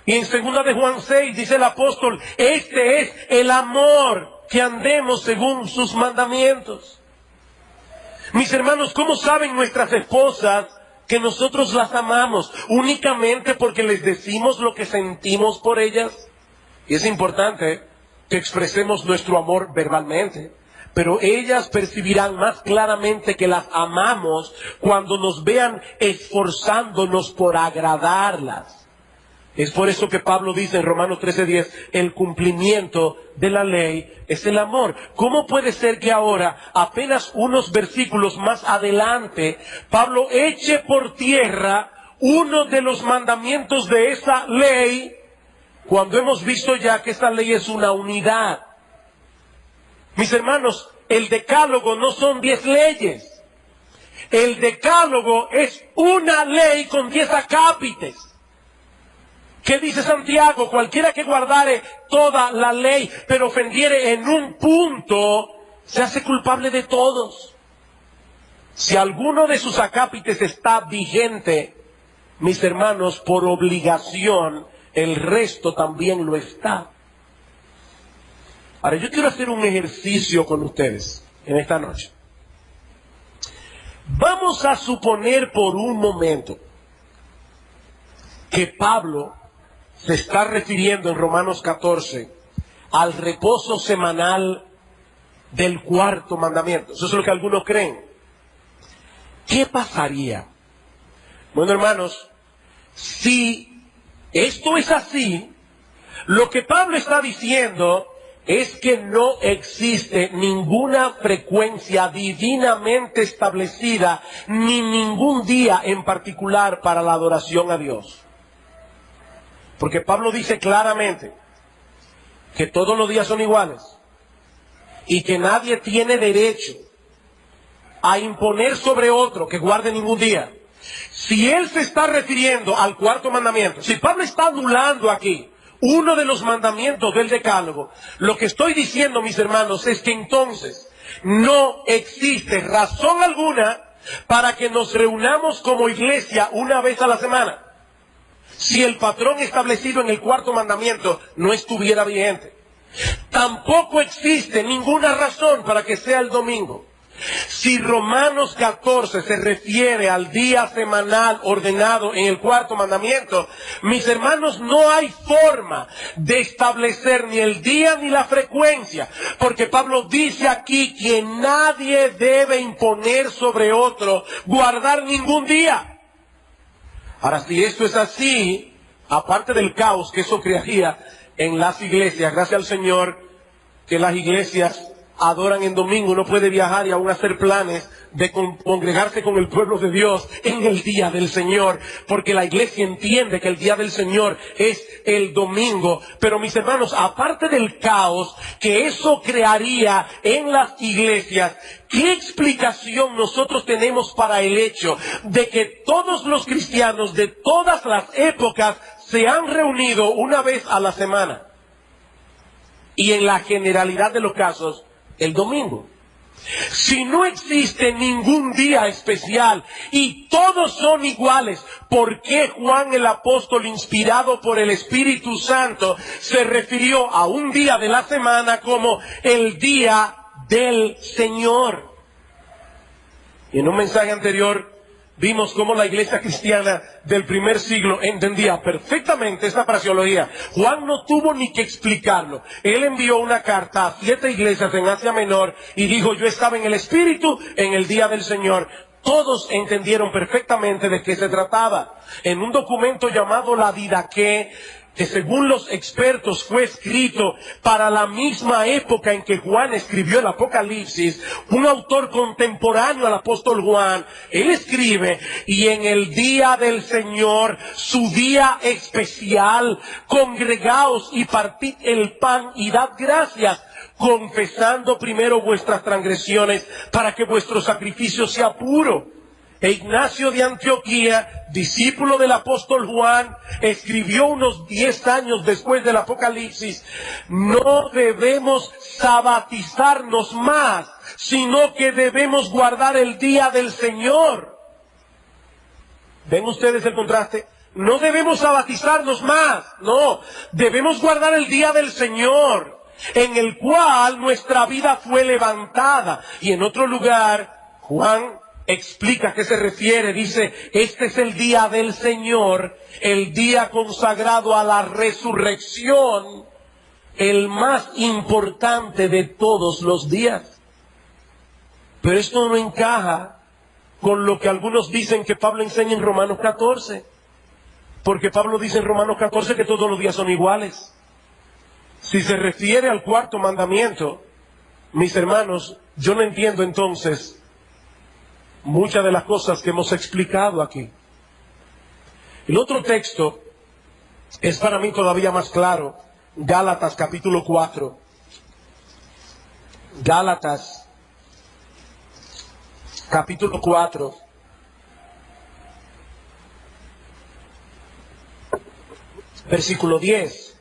Y en 2 de Juan 6 dice el apóstol: este es el amor, que andemos según sus mandamientos. Mis hermanos, ¿cómo saben nuestras esposas que nosotros las amamos? Únicamente porque les decimos lo que sentimos por ellas. Y es importante que expresemos nuestro amor verbalmente, pero ellas percibirán más claramente que las amamos cuando nos vean esforzándonos por agradarlas. Es por eso que Pablo dice en Romanos 13:10, el cumplimiento de la ley es el amor. ¿Cómo puede ser que ahora, apenas unos versículos más adelante, Pablo eche por tierra uno de los mandamientos de esa ley, cuando hemos visto ya que esta ley es una unidad? Mis hermanos, el decálogo no son 10 leyes. El decálogo es una ley con 10 acápites. ¿Qué dice Santiago? Cualquiera que guardare toda la ley, pero ofendiere en un punto, se hace culpable de todos. Si alguno de sus acápites está vigente, mis hermanos, por obligación, el resto también lo está. Ahora, yo quiero hacer un ejercicio con ustedes en esta noche. Vamos a suponer por un momento que Pablo se está refiriendo en Romanos 14 al reposo semanal del cuarto mandamiento. Eso es lo que algunos creen. ¿Qué pasaría? Bueno, hermanos, si esto es así, lo que Pablo está diciendo es que no existe ninguna frecuencia divinamente establecida, ni ningún día en particular para la adoración a Dios. Porque Pablo dice claramente que todos los días son iguales y que nadie tiene derecho a imponer sobre otro que guarde ningún día. Si él se está refiriendo al cuarto mandamiento, si Pablo está anulando aquí uno de los mandamientos del decálogo, lo que estoy diciendo, mis hermanos, es que entonces no existe razón alguna para que nos reunamos como iglesia una vez a la semana, si el patrón establecido en el cuarto mandamiento no estuviera vigente. Tampoco existe ninguna razón para que sea el domingo. Si Romanos 14 se refiere al día semanal ordenado en el cuarto mandamiento, mis hermanos, no hay forma de establecer ni el día ni la frecuencia, porque Pablo dice aquí que nadie debe imponer sobre otro guardar ningún día. Ahora, si esto es así, aparte del caos que eso crearía en las iglesias, gracias al Señor que las iglesias adoran en domingo, uno puede viajar y aún hacer planes de congregarse con el pueblo de Dios en el día del Señor, porque la iglesia entiende que el día del Señor es el domingo. Pero mis hermanos, aparte del caos que eso crearía en las iglesias, ¿qué explicación nosotros tenemos para el hecho de que todos los cristianos de todas las épocas se han reunido una vez a la semana? Y en la generalidad de los casos, el domingo. Si no existe ningún día especial y todos son iguales, ¿por qué Juan el apóstol, inspirado por el Espíritu Santo, se refirió a un día de la semana como el día del Señor? Y en un mensaje anterior vimos cómo la iglesia cristiana del primer siglo entendía perfectamente esta fraseología. Juan no tuvo ni que explicarlo. Él envió una carta a 7 iglesias en Asia Menor y dijo: yo estaba en el Espíritu en el día del Señor. Todos entendieron perfectamente de qué se trataba. En un documento llamado la Didaqué, que según los expertos fue escrito para la misma época en que Juan escribió el Apocalipsis, un autor contemporáneo al apóstol Juan, él escribe: y en el día del Señor, su día especial, congregaos y partid el pan y dad gracias, confesando primero vuestras transgresiones para que vuestro sacrificio sea puro. E Ignacio de Antioquía, discípulo del apóstol Juan, escribió unos 10 años después del Apocalipsis: no debemos sabatizarnos más, sino que debemos guardar el día del Señor. ¿Ven ustedes el contraste? No debemos sabatizarnos más, no, debemos guardar el día del Señor, en el cual nuestra vida fue levantada. Y en otro lugar, Juan explica a qué se refiere. Dice: este es el día del Señor, el día consagrado a la resurrección, el más importante de todos los días. Pero esto no encaja con lo que algunos dicen que Pablo enseña en Romanos 14. Porque Pablo dice en Romanos 14 que todos los días son iguales. Si se refiere al cuarto mandamiento, mis hermanos, yo no entiendo entonces muchas de las cosas que hemos explicado aquí. El otro texto es para mí todavía más claro. Gálatas capítulo 4. Gálatas capítulo 4. Versículo 10.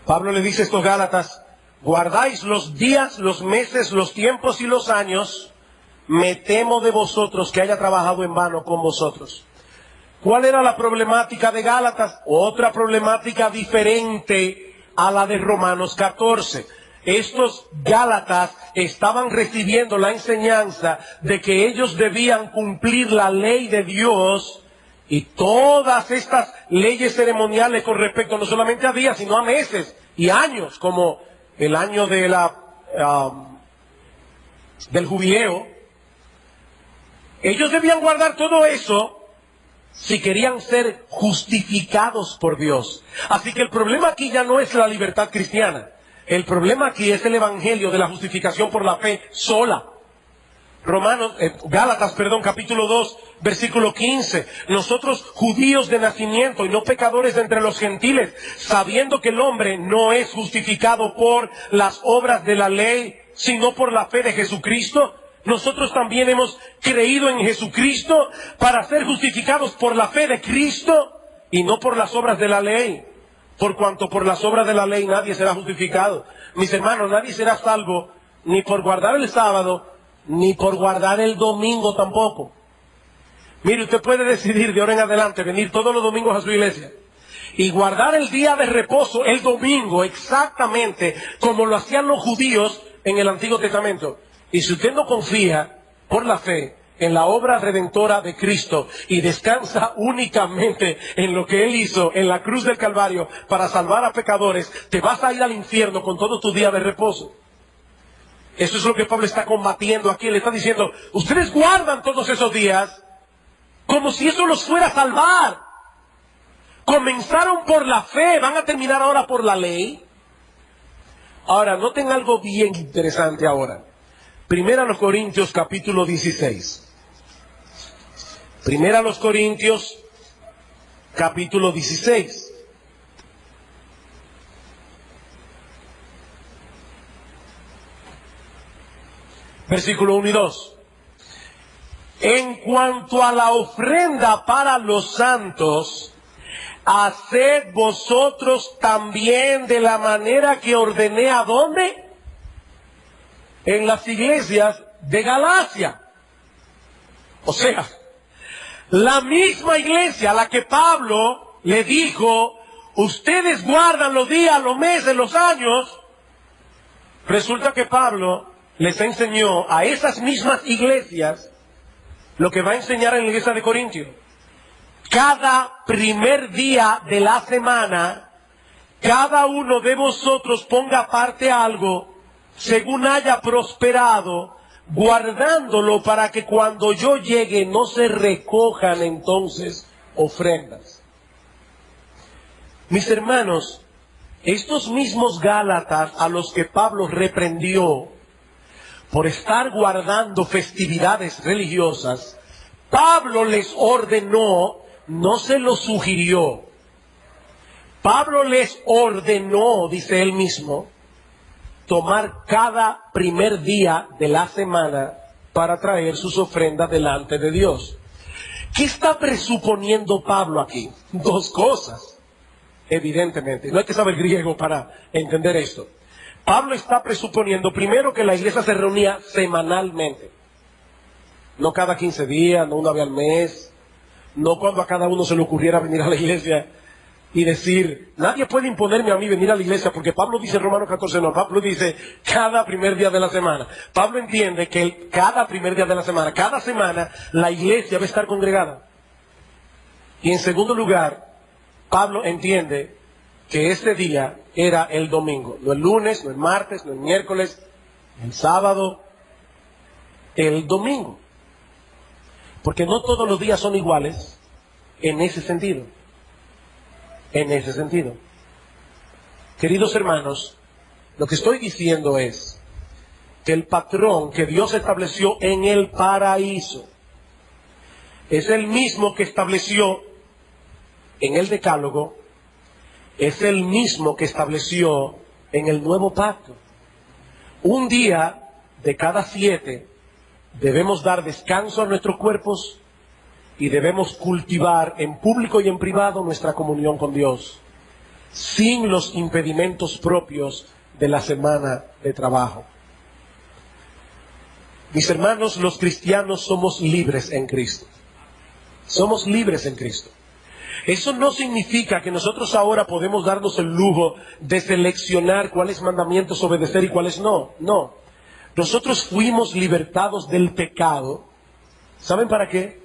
Pablo le dice a estos Gálatas: guardáis los días, los meses, los tiempos y los años. Me temo de vosotros que haya trabajado en vano con vosotros. ¿Cuál era la problemática de Gálatas? Otra problemática diferente a la de Romanos 14. estos Gálatas estaban recibiendo la enseñanza de que ellos debían cumplir la ley de Dios y todas estas leyes ceremoniales con respecto no solamente a días, sino a meses y años, como el año de del jubileo. Ellos debían guardar todo eso si querían ser justificados por Dios. Así que el problema aquí ya no es la libertad cristiana. El problema aquí es el evangelio de la justificación por la fe sola. Gálatas, capítulo 2, versículo 15. Nosotros, judíos de nacimiento y no pecadores entre los gentiles, sabiendo que el hombre no es justificado por las obras de la ley, sino por la fe de Jesucristo, nosotros también hemos creído en Jesucristo para ser justificados por la fe de Cristo y no por las obras de la ley. Por cuanto por las obras de la ley nadie será justificado. Mis hermanos, nadie será salvo ni por guardar el sábado, ni por guardar el domingo tampoco. Mire, usted puede decidir de ahora en adelante venir todos los domingos a su iglesia y guardar el día de reposo, el domingo, exactamente como lo hacían los judíos en el Antiguo Testamento. Y si usted no confía por la fe en la obra redentora de Cristo y descansa únicamente en lo que Él hizo en la cruz del Calvario para salvar a pecadores, te vas a ir al infierno con todo tu día de reposo. Eso es lo que Pablo está combatiendo aquí. Le está diciendo, ustedes guardan todos esos días como si eso los fuera a salvar. Comenzaron por la fe, van a terminar ahora por la ley. Ahora, noten algo bien interesante ahora. Primera a los Corintios, capítulo 16. Primera a los Corintios, capítulo 16. Versículo 1 y 2. En cuanto a la ofrenda para los santos, haced vosotros también de la manera que ordené. ¿A dónde? En las iglesias de Galacia. O sea, la misma iglesia a la que Pablo le dijo, ustedes guardan los días, los meses, los años. Resulta que Pablo les enseñó a esas mismas iglesias lo que va a enseñar en la iglesia de Corintios. Cada primer día de la semana, cada uno de vosotros ponga aparte algo según haya prosperado, guardándolo para que cuando yo llegue no se recojan entonces ofrendas. Mis hermanos, estos mismos Gálatas a los que Pablo reprendió por estar guardando festividades religiosas, Pablo les ordenó, no se lo sugirió. Pablo les ordenó, dice él mismo, tomar cada primer día de la semana para traer sus ofrendas delante de Dios. ¿Qué está presuponiendo Pablo aquí? Dos cosas, evidentemente. No hay que saber griego para entender esto. Pablo está presuponiendo, primero, que la iglesia se reunía semanalmente. No cada 15 días, no una vez al mes, no cuando a cada uno se le ocurriera venir a la iglesia y decir, nadie puede imponerme a mí venir a la iglesia, porque Pablo dice en Romanos 14, no, Pablo dice cada primer día de la semana. Pablo entiende que cada primer día de la semana, cada semana, la iglesia va a estar congregada. Y en segundo lugar, Pablo entiende que este día era el domingo, no el lunes, no el martes, no el miércoles, el sábado, el domingo. Porque no todos los días son iguales en ese sentido. En ese sentido. Queridos hermanos, lo que estoy diciendo es que el patrón que Dios estableció en el paraíso es el mismo que estableció en el Decálogo, es el mismo que estableció en el Nuevo Pacto. Un día de cada 7 debemos dar descanso a nuestros cuerpos y debemos cultivar en público y en privado nuestra comunión con Dios, sin los impedimentos propios de la semana de trabajo. Mis hermanos, los cristianos somos libres en Cristo. Somos libres en Cristo. Eso no significa que nosotros ahora podemos darnos el lujo de seleccionar cuáles mandamientos obedecer y cuáles no. No. Nosotros fuimos libertados del pecado. ¿Saben para qué?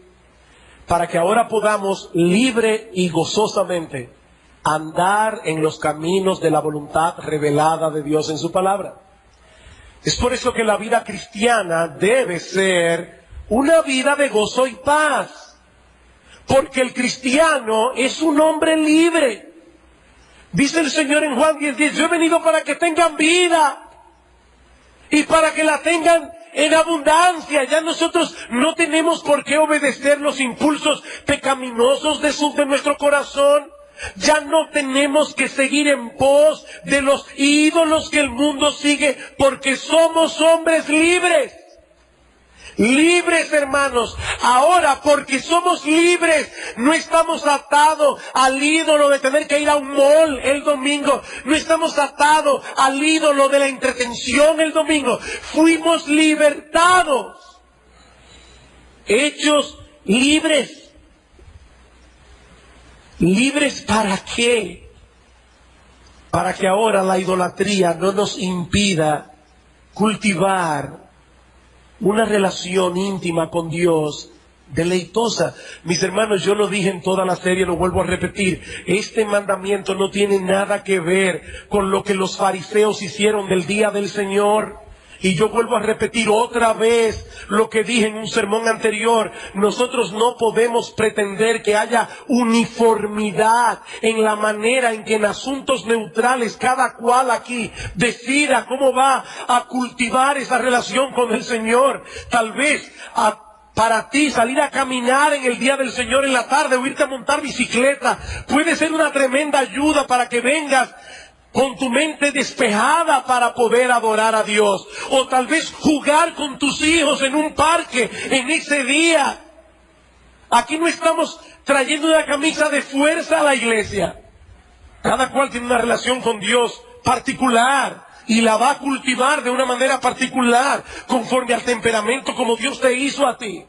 Para que ahora podamos libre y gozosamente andar en los caminos de la voluntad revelada de Dios en su palabra. Es por eso que la vida cristiana debe ser una vida de gozo y paz. Porque el cristiano es un hombre libre. Dice el Señor en Juan 10:10, yo he venido para que tengan vida y para que la tengan en abundancia. Ya nosotros no tenemos por qué obedecer los impulsos pecaminosos de nuestro corazón. Ya no tenemos que seguir en pos de los ídolos que el mundo sigue, porque somos hombres libres. Libres, hermanos. Ahora, porque somos libres, no estamos atados al ídolo de tener que ir a un mall el domingo. No estamos atados al ídolo de la entretención el domingo. Fuimos libertados. Hechos libres. ¿Libres para qué? Para que ahora la idolatría no nos impida cultivar una relación íntima con Dios, deleitosa. Mis hermanos, yo lo dije en toda la serie, lo vuelvo a repetir. Este mandamiento no tiene nada que ver con lo que los fariseos hicieron del día del Señor. Y yo vuelvo a repetir otra vez lo que dije en un sermón anterior. Nosotros no podemos pretender que haya uniformidad en la manera en que en asuntos neutrales cada cual aquí decida cómo va a cultivar esa relación con el Señor. Tal vez para ti salir a caminar en el día del Señor en la tarde o irte a montar bicicleta puede ser una tremenda ayuda para que vengas con tu mente despejada para poder adorar a Dios. O tal vez jugar con tus hijos en un parque en ese día. Aquí no estamos trayendo una camisa de fuerza a la iglesia. Cada cual tiene una relación con Dios particular y la va a cultivar de una manera particular, conforme al temperamento como Dios te hizo a ti.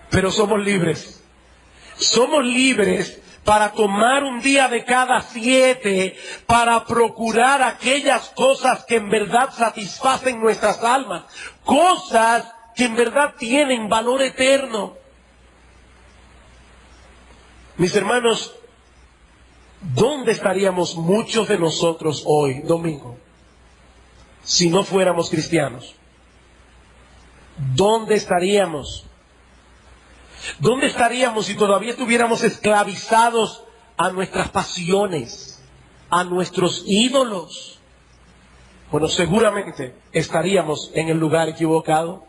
Pero somos libres. Somos libres para tomar un día de cada 7, para procurar aquellas cosas que en verdad satisfacen nuestras almas, cosas que en verdad tienen valor eterno. Mis hermanos, ¿dónde estaríamos muchos de nosotros hoy, domingo, si no fuéramos cristianos? ¿Dónde estaríamos? ¿Dónde estaríamos si todavía estuviéramos esclavizados a nuestras pasiones, a nuestros ídolos? Bueno, seguramente estaríamos en el lugar equivocado.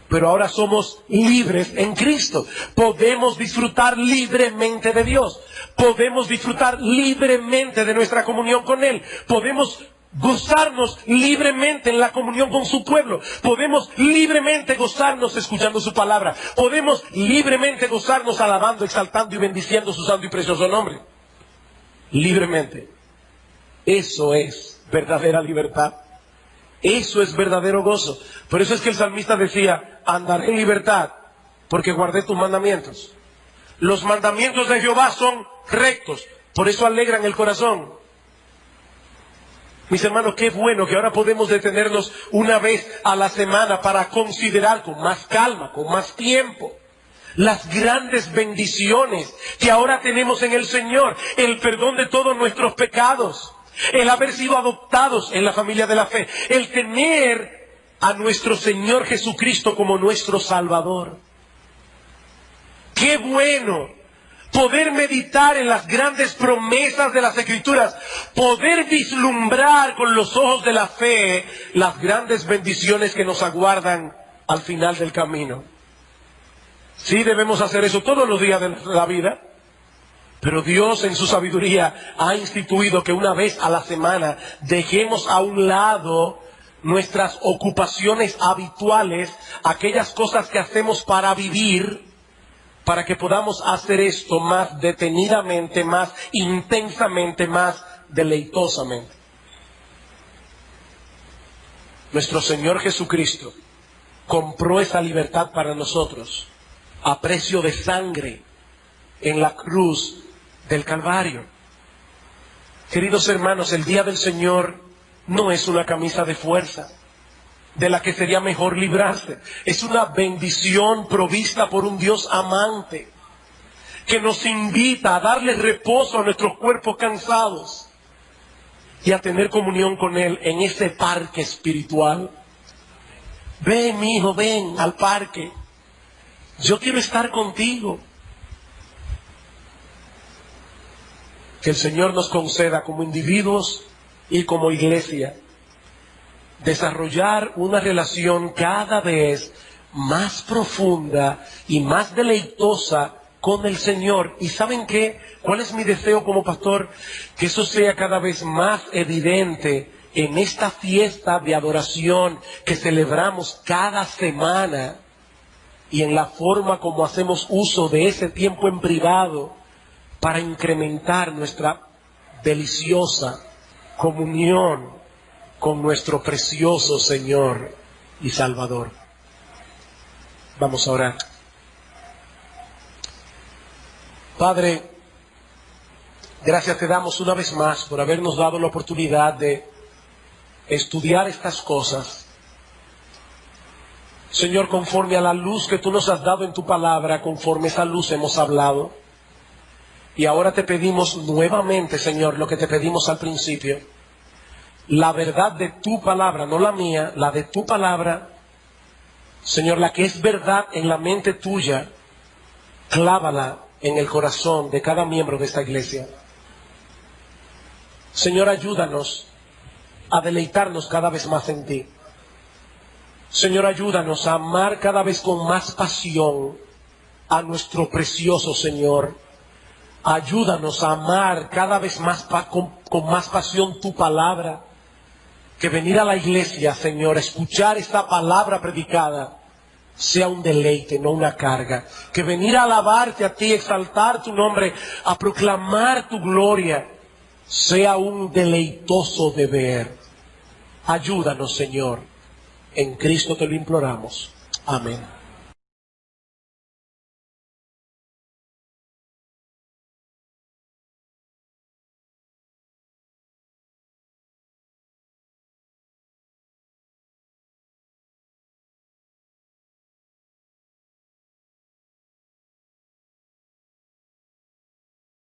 Pero ahora somos libres en Cristo. Podemos disfrutar libremente de Dios. Podemos disfrutar libremente de nuestra comunión con Él. Podemos gozarnos libremente en la comunión con su pueblo. Podemos libremente gozarnos escuchando su palabra. Podemos libremente gozarnos alabando, exaltando y bendiciendo su santo y precioso nombre. Libremente. Eso es verdadera libertad. Eso es verdadero gozo. Por eso es que el salmista decía, andaré en libertad porque guardé tus mandamientos. Los mandamientos de Jehová son rectos, por eso alegran el corazón. Mis hermanos, qué bueno que ahora podemos detenernos una vez a la semana para considerar con más calma, con más tiempo, las grandes bendiciones que ahora tenemos en el Señor, el perdón de todos nuestros pecados, el haber sido adoptados en la familia de la fe, el tener a nuestro Señor Jesucristo como nuestro Salvador. ¡Qué bueno! Poder meditar en las grandes promesas de las Escrituras, poder vislumbrar con los ojos de la fe las grandes bendiciones que nos aguardan al final del camino. Sí, debemos hacer eso todos los días de la vida. Pero Dios en su sabiduría ha instituido que una vez a la semana dejemos a un lado nuestras ocupaciones habituales, aquellas cosas que hacemos para vivir, para que podamos hacer esto más detenidamente, más intensamente, más deleitosamente. Nuestro Señor Jesucristo compró esa libertad para nosotros a precio de sangre en la cruz del Calvario. Queridos hermanos, el día del Señor no es una camisa de fuerza de la que sería mejor librarse. Es una bendición provista por un Dios amante que nos invita a darle reposo a nuestros cuerpos cansados y a tener comunión con Él en ese parque espiritual. Ven, mi hijo, ven al parque. Yo quiero estar contigo. Que el Señor nos conceda como individuos y como iglesia desarrollar una relación cada vez más profunda y más deleitosa con el Señor. ¿Y saben qué? ¿Cuál es mi deseo como pastor? Que eso sea cada vez más evidente en esta fiesta de adoración que celebramos cada semana y en la forma como hacemos uso de ese tiempo en privado para incrementar nuestra deliciosa comunión con nuestro precioso Señor y Salvador. Vamos a orar. Padre, gracias te damos una vez más por habernos dado la oportunidad de estudiar estas cosas. Señor, conforme a la luz que tú nos has dado en tu palabra, conforme a esa luz hemos hablado. Y ahora te pedimos nuevamente, Señor, lo que te pedimos al principio. La verdad de tu palabra, no la mía, la de tu palabra, Señor, la que es verdad en la mente tuya, clávala en el corazón de cada miembro de esta iglesia. Señor, ayúdanos a deleitarnos cada vez más en ti. Señor, ayúdanos a amar cada vez con más pasión a nuestro precioso Señor. Ayúdanos a amar cada vez más con más pasión tu palabra. Que venir a la iglesia, Señor, escuchar esta palabra predicada, sea un deleite, no una carga. Que venir a alabarte a ti, exaltar tu nombre, a proclamar tu gloria, sea un deleitoso deber. Ayúdanos, Señor. En Cristo te lo imploramos. Amén.